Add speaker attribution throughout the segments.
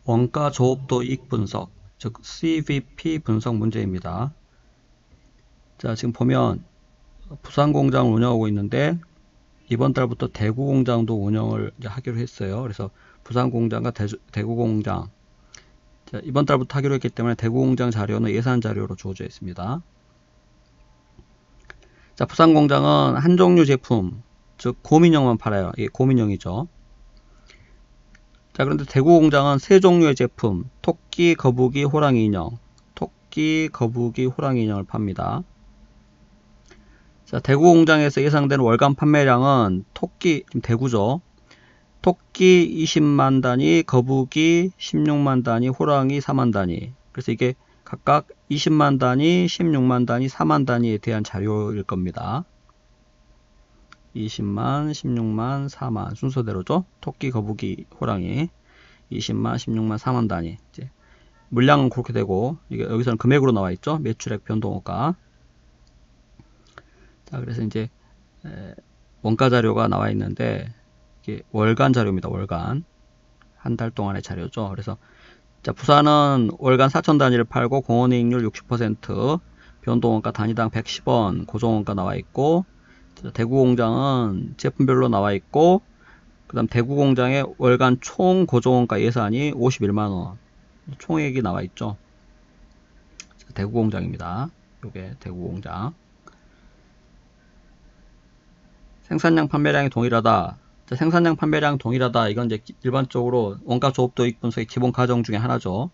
Speaker 1: 원가 조업도 이익 분석, 즉 CVP 분석 문제입니다. 자, 지금 보면 부산 공장을 운영하고 있는데 이번 달부터 대구 공장도 운영을 하기로 했어요. 그래서 부산 공장과 대구 공장, 자, 이번 달부터 하기로 했기 때문에 대구 공장 자료는 예산 자료로 주어져 있습니다. 자, 부산 공장은 한 종류 제품, 즉 고민형만 팔아요. 이게 고민형이죠. 자, 그런데 대구 공장은 세 종류의 제품, 토끼, 거북이, 호랑이 인형, 토끼, 거북이, 호랑이 인형을 팝니다. 자, 대구 공장에서 예상되는 월간 판매량은 토끼, 지금 대구죠. 토끼 20만 단위, 거북이 16만 단위, 호랑이 4만 단위. 그래서 이게 각각 20만 단위, 16만 단위, 4만 단위에 대한 자료일 겁니다. 20만, 16만, 4만 순서대로죠. 토끼, 거북이, 호랑이 20만, 16만, 4만 단위. 이제 물량은 그렇게 되고 이게 여기서는 금액으로 나와 있죠. 매출액 변동호가. 자, 그래서 이제 원가 자료가 나와 있는데 이게 월간 자료입니다. 월간 한 달 동안의 자료죠. 그래서 자, 부산은 월간 4천 단위를 팔고 공원이익률 60%, 변동원가 단위당 110원, 고정원가 나와 있고, 대구 공장은 제품별로 나와 있고, 그 다음 대구 공장의 월간 총 고정원가 예산이 51만원, 총액이 나와 있죠. 대구 공장입니다. 요게 대구 공장. 생산량 판매량이 동일하다. 자, 생산량 판매량 동일하다. 이건 이제 일반적으로 원가 조업 도입 분석의 기본 가정 중에 하나죠.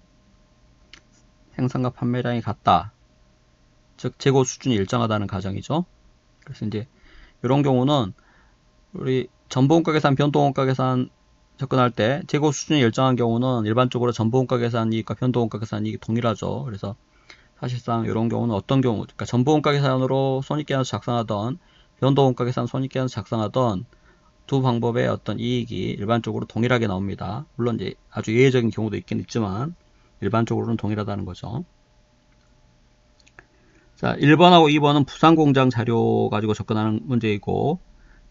Speaker 1: 생산과 판매량이 같다. 즉 재고 수준이 일정하다는 가정이죠. 그래서 이제 이런 경우는 우리 전부원가 계산, 변동원가 계산 접근할 때 재고 수준이 일정한 경우는 일반적으로 전부원가 계산 이익과 변동원가 계산 이익이 동일하죠. 그래서 사실상 이런 경우는 어떤 경우, 그러니까 전부원가 계산으로 손익계산서 작성하던 변동원가 계산 손익계산서 작성하던 두 방법의 어떤 이익이 일반적으로 동일하게 나옵니다. 물론 이제 아주 예외적인 경우도 있긴 있지만 일반적으로는 동일하다는 거죠. 자, 1번하고 2번은 부산공장 자료 가지고 접근하는 문제이고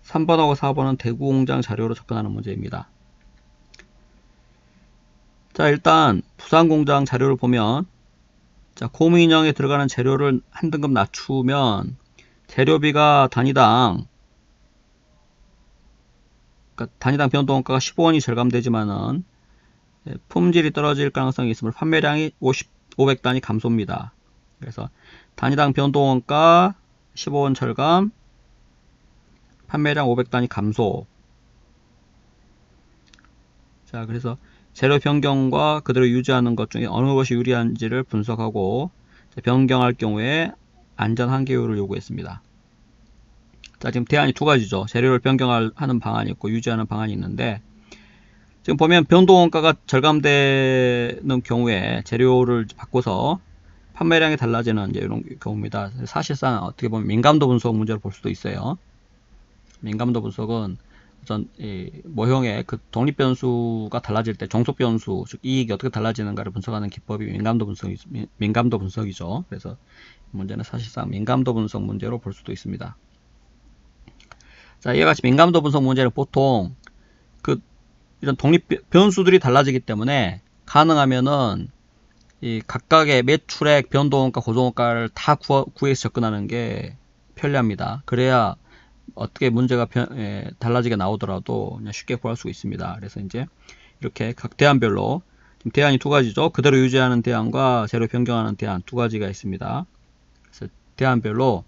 Speaker 1: 3번하고 4번은 대구공장 자료로 접근하는 문제입니다. 자, 일단 부산공장 자료를 보면 자, 고민형에 들어가는 재료를 한 등급 낮추면 재료비가 단위당 그러니까 단위당 변동원가가 15원이 절감되지만은 품질이 떨어질 가능성이 있으므로 판매량이 500단위 감소입니다. 그래서 단위당 변동원가 15원 절감, 판매량 500단위 감소. 자, 그래서 재료 변경과 그대로 유지하는 것 중에 어느 것이 유리한지를 분석하고 변경할 경우에 안전 한계율을 요구했습니다. 자, 지금 대안이 두 가지죠. 재료를 변경하는 방안이 있고 유지하는 방안이 있는데 지금 보면 변동원가가 절감되는 경우에 재료를 바꿔서 판매량이 달라지는 이제 이런 경우입니다. 사실상 어떻게 보면 민감도 분석 문제를 볼 수도 있어요. 민감도 분석은 어떤 모형의 그 독립 변수가 달라질 때 종속 변수, 즉 이익이 어떻게 달라지는가를 분석하는 기법이 민감도 분석이죠. 그래서 문제는 사실상 민감도 분석 문제로 볼 수도 있습니다. 자, 이와 같이 민감도 분석 문제는 보통 그 이런 독립 변수들이 달라지기 때문에 가능하면은 이 각각의 매출액, 변동원가, 고정원가를 다 구해서 접근하는 게 편리합니다. 그래야 어떻게 문제가 달라지게 나오더라도 그냥 쉽게 구할 수 있습니다. 그래서 이제 이렇게 각 대안별로 지금 대안이 두 가지죠. 그대로 유지하는 대안과 재료 변경하는 대안 두 가지가 있습니다. 그래서 대안별로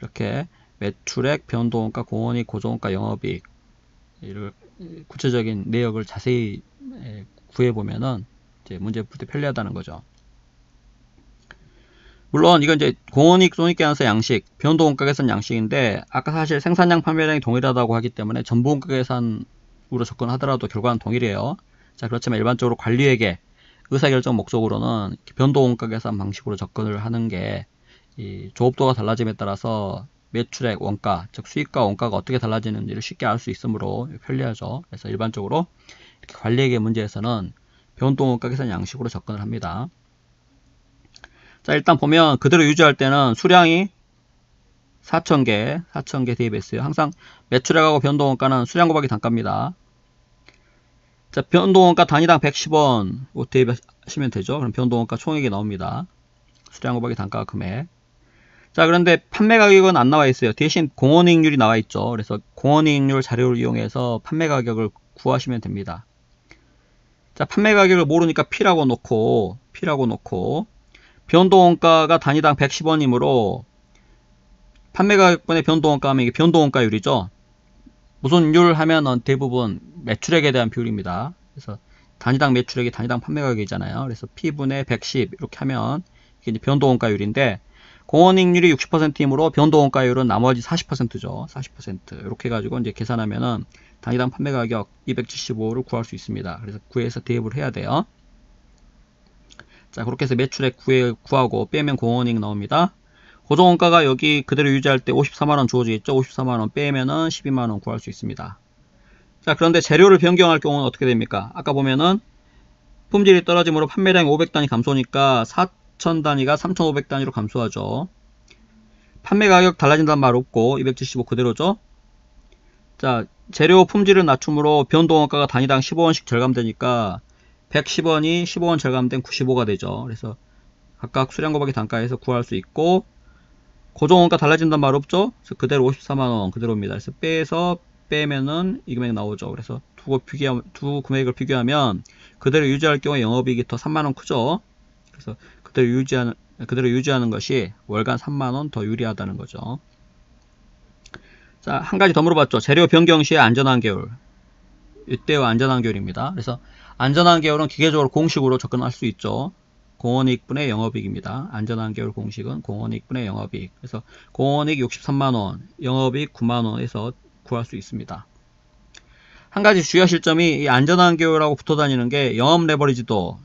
Speaker 1: 이렇게 매출액, 변동원가, 공원이익, 고정원가, 영업이익 이를 구체적인 내역을 자세히 구해보면은 이제 문제 풀 때 편리하다는 거죠. 물론 이건 이제 공원이익 손익계산서 양식, 변동원가 계산 양식인데 아까 사실 생산량 판매량이 동일하다고 하기 때문에 전부원가 계산으로 접근하더라도 결과는 동일해요. 자, 그렇지만 일반적으로 관리회계 의사결정 목적으로는 변동원가 계산 방식으로 접근을 하는 게 이 조업도가 달라짐에 따라서 매출액, 원가, 즉 수익과 원가가 어떻게 달라지는지를 쉽게 알 수 있으므로 편리하죠. 그래서 일반적으로 이렇게 관리회계 문제에서는 변동원가 계산 양식으로 접근을 합니다. 자, 일단 보면 그대로 유지할 때는 수량이 4,000개 대입했어요. 항상 매출액하고 변동원가는 수량 곱하기 단가입니다. 자, 변동원가 단위당 110원 대입하시면 되죠. 그럼 변동원가 총액이 나옵니다. 수량 곱하기 단가가 금액. 자, 그런데 판매 가격은 안 나와 있어요. 대신 공원이익률이 나와 있죠. 그래서 공원이익률 자료를 이용해서 판매 가격을 구하시면 됩니다. 자, 판매 가격을 모르니까 P라고 놓고 변동원가가 단위당 110원이므로 판매 가격분의 변동원가 하면 이게 변동원가율이죠. 무슨 율 하면은 대부분 매출액에 대한 비율입니다. 그래서 단위당 매출액이 단위당 판매 가격이잖아요. 그래서 P분의 110 이렇게 하면 이게 이제 변동원가율인데 공원이익률이 60%이므로 변동원가율은 나머지 40%죠. 40% 이렇게 해가지고 이제 계산하면은 단위당 판매 가격 275를 구할 수 있습니다. 그래서 구해서 대입을 해야 돼요. 자, 그렇게 해서 매출액 구하고 빼면 공원이익 나옵니다. 고정원가가 여기 그대로 유지할 때 54만원 주어져 있죠. 54만원 빼면은 12만원 구할 수 있습니다. 자, 그런데 재료를 변경할 경우는 어떻게 됩니까? 아까 보면은 품질이 떨어짐으로 판매량이 500단위 감소니까 4000단위가 3500단위로 감소하죠. 판매 가격 달라진다는 말 없고 275 그대로죠. 자, 재료 품질을 낮춤으로 변동원가가 단위당 15원씩 절감되니까 110원이 15원 절감된 95가 되죠. 그래서 각각 수량 곱하기 단가에서 구할 수 있고 고정원가 달라진다는 말 없죠? 그래서 그대로 54만원 그대로입니다. 그래서 빼면은 이 금액 나오죠. 그래서 두 금액을 비교하면 그대로 유지할 경우에 영업이익이 더 3만원 크죠. 그래서 그대로 유지하는 것이 월간 3만원 더 유리하다는 거죠. 자, 한 가지 더 물어봤죠. 재료 변경 시에 안전한 계율. 이때의 안전한 계율입니다. 그래서 안전한 계율은 기계적으로 공식으로 접근할 수 있죠. 공원이익분의 영업이익입니다. 안전한 계율 공식은 공원이익분의 영업이익. 그래서 공원이익 63만원, 영업이익 9만원에서 구할 수 있습니다. 한 가지 주의하실 점이 이 안전한 계율하고 붙어 다니는 게 영업 레버리지도,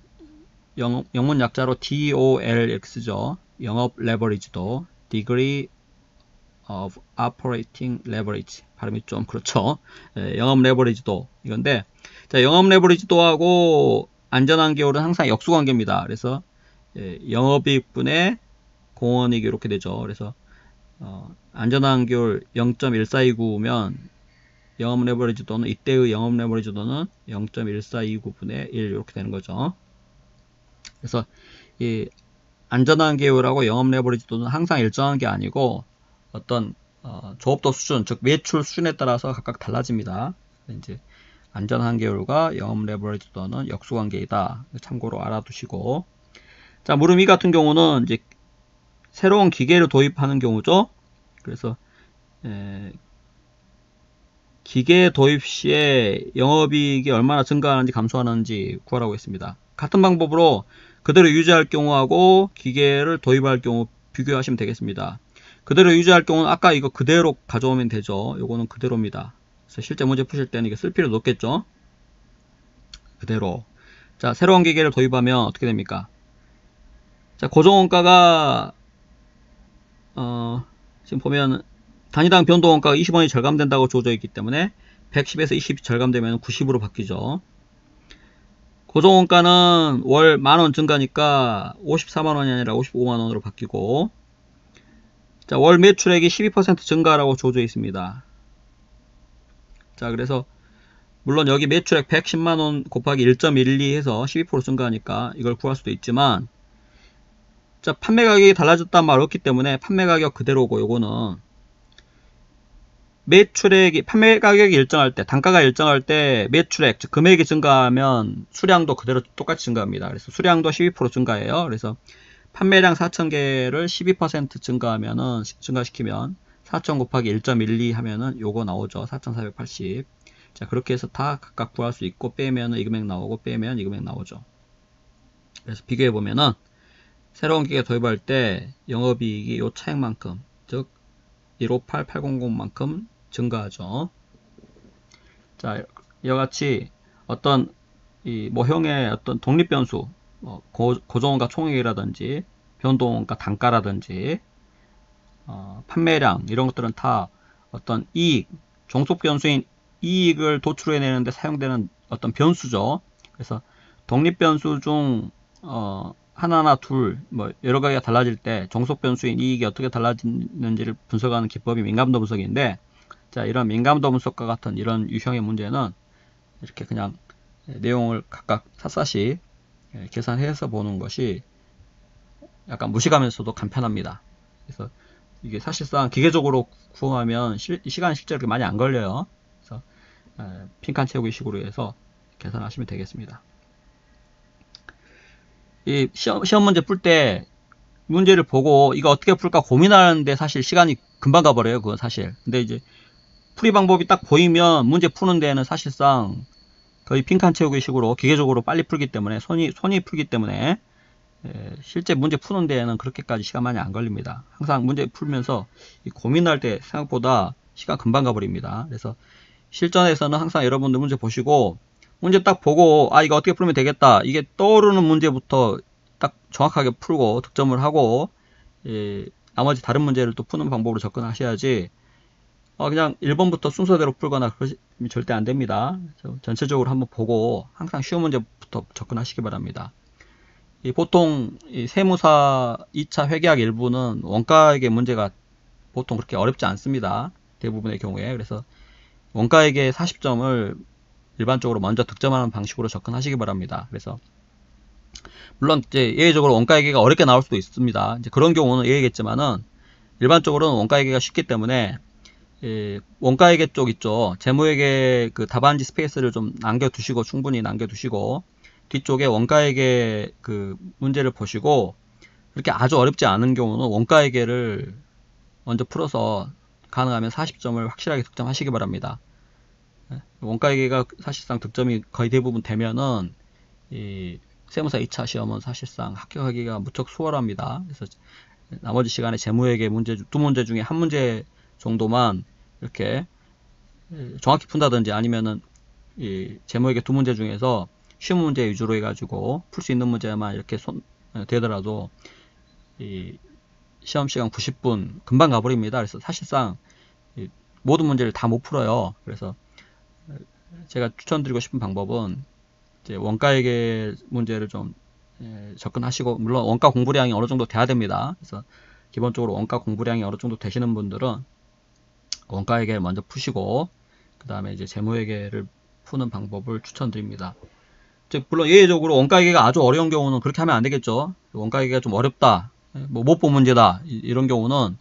Speaker 1: 영문 약자로 DOL 이렇게 쓰죠. 영업 레버리지도, Degree of Operating Leverage. 발음이 좀 그렇죠. 영업 레버리지도 이건데, 자, 영업 레버리지도하고 안전한 계율은 항상 역수관계입니다. 그래서 영업이익분의 공원이익 이렇게 되죠. 그래서 안전한 계율 0.1429면 영업 레버리지도는 이때의 영업 레버리지도는 0.1429분의 1 이렇게 되는 거죠. 그래서 이 안전한 계율하고 영업 레버리지도는 항상 일정한 게 아니고 어떤 조업도 수준, 즉 매출 수준에 따라서 각각 달라집니다. 이제 안전한 계율과 영업 레버리지도는 역수관계이다. 참고로 알아두시고, 자, 물음 2 같은 경우는 이제 새로운 기계를 도입하는 경우죠. 그래서 기계 도입 시에 영업이익이 얼마나 증가하는지 감소하는지 구하라고 했습니다. 같은 방법으로 그대로 유지할 경우하고 기계를 도입할 경우 비교하시면 되겠습니다. 그대로 유지할 경우는 아까 이거 그대로 가져오면 되죠. 요거는 그대로입니다. 그래서 실제 문제 푸실 때는 이게 쓸 필요도 없겠죠. 그대로. 자, 새로운 기계를 도입하면 어떻게 됩니까? 자, 고정원가가 지금 보면 단위당 변동원가가 20원이 절감된다고 주어져 있기 때문에 110에서 20이 절감되면 90으로 바뀌죠. 고정원가는 월 만원 증가니까 54만원이 아니라 55만원으로 바뀌고, 자, 월 매출액이 12% 증가라고 주어져 있습니다. 자, 그래서 물론 여기 매출액 110만원 곱하기 1.12 해서 12% 증가하니까 이걸 구할 수도 있지만, 자, 판매 가격이 달라졌단 말 없기 때문에 판매 가격 그대로고, 요거는 매출액이, 판매 가격이 일정할 때, 단가가 일정할 때 매출액, 즉 금액이 증가하면 수량도 그대로 똑같이 증가합니다. 그래서 수량도 12% 증가해요. 그래서 판매량 4,000개를 12% 증가시키면 4,000 곱하기 1.12 하면은 요거 나오죠. 4,480. 자, 그렇게 해서 다 각각 구할 수 있고, 빼면 이 금액 나오고, 빼면 이 금액 나오죠. 그래서 비교해 보면은 새로운 기계 도입할 때 영업이익이 요 차액만큼, 즉 158800만큼 증가하죠. 자, 이와 같이 어떤 이 모형의 어떤 독립변수, 고정원가 총액이라든지 변동원가 단가라든지 판매량, 이런 것들은 다 어떤 이익, 종속변수인 이익을 도출해내는데 사용되는 어떤 변수죠. 그래서 독립변수 중 하나나 둘, 뭐 여러 가지가 달라질 때 종속변수인 이익이 어떻게 달라지는지를 분석하는 기법이 민감도 분석인데, 자, 이런 민감도 분석과 같은 이런 유형의 문제는 이렇게 그냥 내용을 각각 샅샅이 계산해서 보는 것이 약간 무식하면서도 간편합니다. 그래서 이게 사실상 기계적으로 구하면 시간이 실제로 많이 안 걸려요. 그래서 빈칸 채우기 식으로 해서 계산하시면 되겠습니다. 이 시험 문제 풀 때 문제를 보고 이거 어떻게 풀까 고민하는데 사실 시간이 금방 가버려요. 그건 사실. 근데 이제 풀이 방법이 딱 보이면 문제 푸는 데는 사실상 거의 빈칸 채우기 식으로 기계적으로 빨리 풀기 때문에 손이 풀기 때문에 실제 문제 푸는 데에는 그렇게까지 시간 많이 안 걸립니다. 항상 문제 풀면서 고민할 때 생각보다 시간 금방 가버립니다. 그래서 실전에서는 항상 여러분들 문제 보시고 문제 딱 보고 이거 어떻게 풀면 되겠다 이게 떠오르는 문제부터 딱 정확하게 풀고 득점을 하고 나머지 다른 문제를 또 푸는 방법으로 접근하셔야지 그냥 1번부터 순서대로 풀거나 그러시면 절대 안 됩니다. 전체적으로 한번 보고 항상 쉬운 문제부터 접근하시기 바랍니다. 보통 세무사 2차 회계학 일부는 원가액의 문제가 보통 그렇게 어렵지 않습니다. 대부분의 경우에. 그래서 원가액의 40점을 일반적으로 먼저 득점하는 방식으로 접근하시기 바랍니다. 그래서 물론 이제 예외적으로 원가회계가 어렵게 나올 수도 있습니다. 이제 그런 경우는 예외겠지만은 일반적으로는 원가회계가 쉽기 때문에 원가회계 쪽 있죠. 재무회계 그 답안지 스페이스를 좀 남겨두시고 충분히 남겨두시고 뒤쪽에 원가회계 그 문제를 보시고 그렇게 아주 어렵지 않은 경우는 원가회계를 먼저 풀어서 가능하면 40점을 확실하게 득점하시기 바랍니다. 원가회계가 사실상 득점이 거의 대부분 되면은 이 세무사 2차 시험은 사실상 합격하기가 무척 수월합니다. 그래서 나머지 시간에 재무회계 문제 두 문제 중에 한 문제 정도만 이렇게 정확히 푼다든지 아니면은 이 재무회계 두 문제 중에서 쉬운 문제 위주로 해가지고 풀 수 있는 문제만 이렇게 되더라도 이 시험 시간 90분 금방 가버립니다. 그래서 사실상 모든 문제를 다 못 풀어요. 그래서 제가 추천드리고 싶은 방법은 이제 원가회계 문제를 좀 접근하시고 물론 원가 공부량이 어느 정도 돼야 됩니다. 그래서 기본적으로 원가 공부량이 어느 정도 되시는 분들은 원가회계를 먼저 푸시고 그 다음에 이제 재무회계를 푸는 방법을 추천드립니다. 물론 예외적으로 원가회계가 아주 어려운 경우는 그렇게 하면 안 되겠죠. 원가회계가 좀 어렵다, 뭐 못 본 문제다 이런 경우는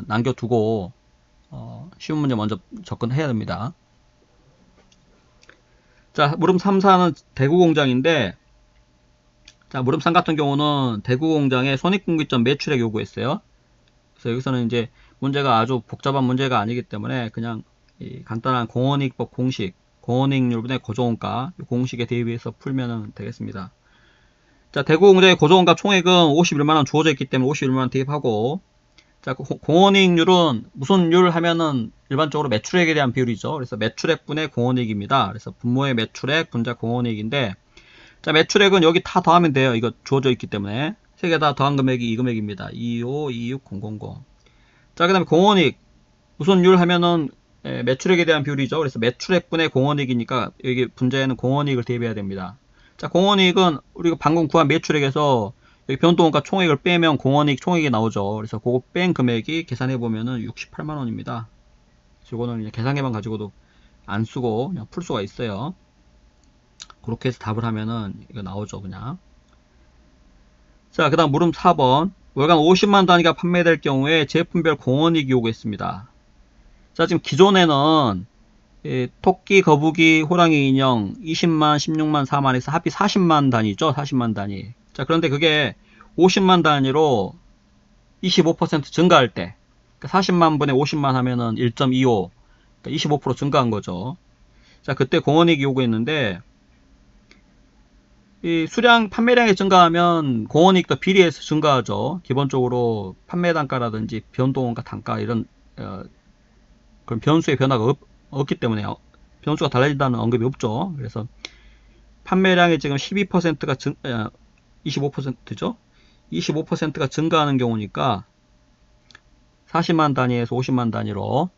Speaker 1: 남겨두고 쉬운 문제 먼저 접근해야 됩니다. 자, 물음 3, 4는 대구공장인데, 자, 물음 3 같은 경우는 대구공장에 손익분기점 매출액 요구했어요. 그래서 여기서는 이제 문제가 아주 복잡한 문제가 아니기 때문에 그냥 간단한 공원이익법 공식, 공원이익률분의 고정원가 공식에 대비해서 풀면 되겠습니다. 자, 대구공장의 고정원가 총액은 51만원 주어져 있기 때문에 51만원 대입하고, 자, 공원이익률은 무슨 율 하면은 일반적으로 매출액에 대한 비율이죠. 그래서 매출액분의 공원이익입니다. 그래서 분모의 매출액 분자 공원이익인데, 자, 매출액은 여기 다 더하면 돼요. 이거 주어져 있기 때문에 세 개 다 더한 금액이 이 금액입니다. 25, 26, 000. 자, 그 다음에 공원이익 무슨 율 하면은 매출액에 대한 비율이죠. 그래서 매출액분의 공원이익이니까 여기 분자에는 공원이익을 대입해야 됩니다. 자, 공원이익은 우리가 방금 구한 매출액에서 여기 변동원가 총액을 빼면 공원이익 총액이 나오죠. 그래서 그거 뺀 금액이 계산해보면은 68만원입니다. 이거는 그냥 계산기만 가지고도 안 쓰고 그냥 풀 수가 있어요. 그렇게 해서 답을 하면은 이거 나오죠, 그냥. 자, 그 다음 물음 4번. 월간 50만 단위가 판매될 경우에 제품별 공원이익 요구했습니다. 자, 지금 기존에는 토끼, 거북이, 호랑이, 인형 20만, 16만, 4만 해서 합이 40만 단위죠. 40만 단위. 자, 그런데 그게 50만 단위로 25% 증가할 때, 그러니까 40만 분의 50만 하면은 1.25, 그러니까 25% 증가한 거죠. 자, 그때 공원이익 요구했는데, 이 수량, 판매량이 증가하면 공원이익도 비례해서 증가하죠. 기본적으로 판매 단가라든지 변동원가 단가 이런 그런 변수의 변화가 없기 때문에 변수가 달라진다는 언급이 없죠. 그래서 판매량이 지금 12%가 25%죠. 25%가 증가하는 경우니까 40만 단위에서 50만 단위로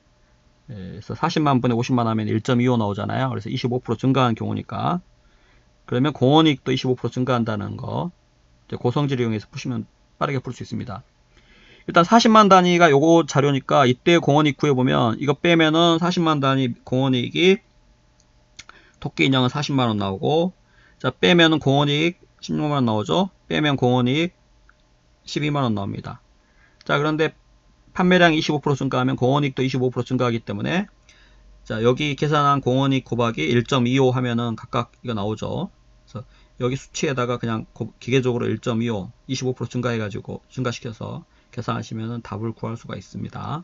Speaker 1: 그래서 40만 분의 50만 하면 1.25 나오잖아요. 그래서 25% 증가하는 경우니까 그러면 공원이익도 25% 증가한다는 거 고성질을 이용해서 푸시면 빠르게 풀 수 있습니다. 일단 40만 단위가 요거 자료니까 이때 공원이익 구해보면 이거 빼면은 40만 단위 공원이익이 토끼 인형은 40만원 나오고, 자, 빼면은 공원이익 16만원 나오죠? 빼면 공원이익 12만원 나옵니다. 자, 그런데 판매량이 25% 증가하면 공원이익도 25% 증가하기 때문에, 자, 여기 계산한 공원이익 곱하기 1.25 하면은 각각 이거 나오죠? 그래서 여기 수치에다가 그냥 기계적으로 1.25, 25% 증가해가지고, 증가시켜서 계산하시면은 답을 구할 수가 있습니다.